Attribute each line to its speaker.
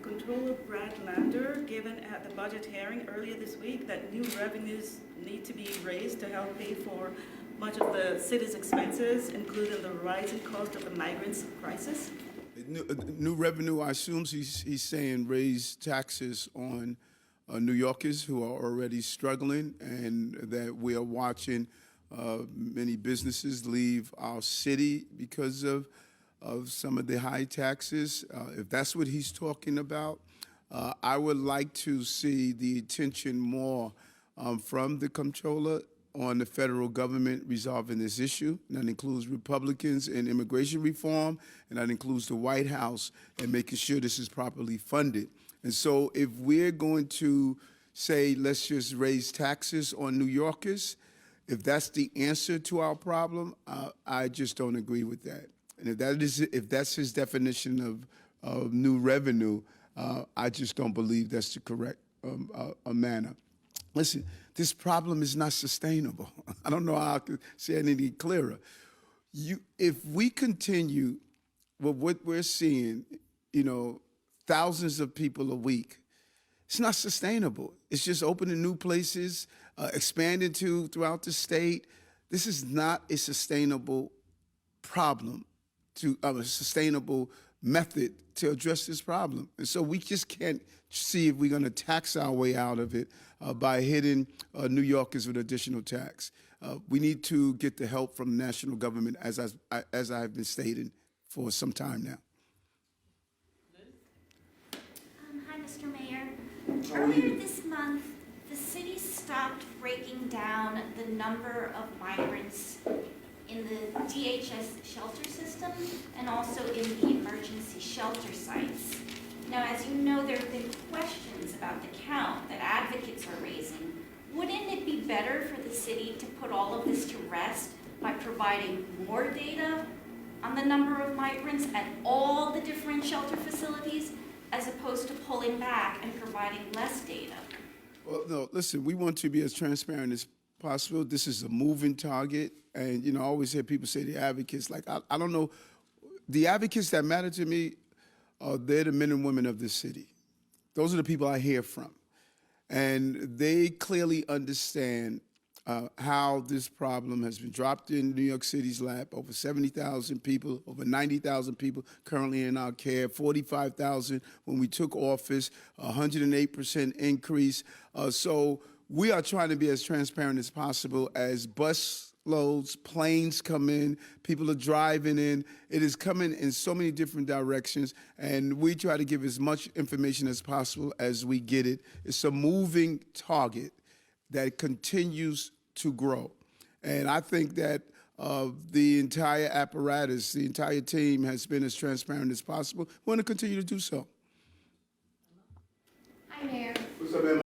Speaker 1: Controller Brad Lander given at the budget hearing earlier this week that new revenues need to be raised to help pay for much of the city's expenses, including the rising cost of the migrants crisis?
Speaker 2: New revenue, I assume he's saying raise taxes on New Yorkers who are already struggling, and that we are watching many businesses leave our city because of some of the high taxes. If that's what he's talking about, I would like to see the attention more from the comptroller on the federal government resolving this issue. And that includes Republicans and immigration reform, and that includes the White House and making sure this is properly funded. And so if we're going to say, let's just raise taxes on New Yorkers, if that's the answer to our problem, I just don't agree with that. And if that's his definition of new revenue, I just don't believe that's the correct manner. Listen, this problem is not sustainable. I don't know how I could say it any clearer. If we continue with what we're seeing, thousands of people a week, it's not sustainable. It's just opening new places, expanding throughout the state. This is not a sustainable problem, a sustainable method to address this problem. And so we just can't see if we're going to tax our way out of it by hitting New Yorkers with additional tax. We need to get the help from the national government, as I've been stating for some time now.
Speaker 3: Hi, Mr. Mayor. Earlier this month, the city stopped breaking down the number of migrants in the DHS shelter system and also in the emergency shelter sites. Now, as you know, there have been questions about the count that advocates are raising. Wouldn't it be better for the city to put all of this to rest by providing more data on the number of migrants at all the different shelter facilities, as opposed to pulling back and providing less data?
Speaker 2: Well, no, listen, we want to be as transparent as possible. This is a moving target. And, I always hear people say the advocates, like, I don't know. The advocates that matter to me, they're the men and women of this city. Those are the people I hear from. And they clearly understand how this problem has been dropped in New York City's lap. Over 70,000 people, over 90,000 people currently in our care, 45,000 when we took office, 108% increase. So we are trying to be as transparent as possible as bus loads, planes come in, people are driving in. It is coming in so many different directions, and we try to give as much information as possible as we get it. It's a moving target that continues to grow. And I think that the entire apparatus, the entire team has been as transparent as possible. We want to continue to do so.
Speaker 3: Hi, Mayor.
Speaker 2: What's up, man?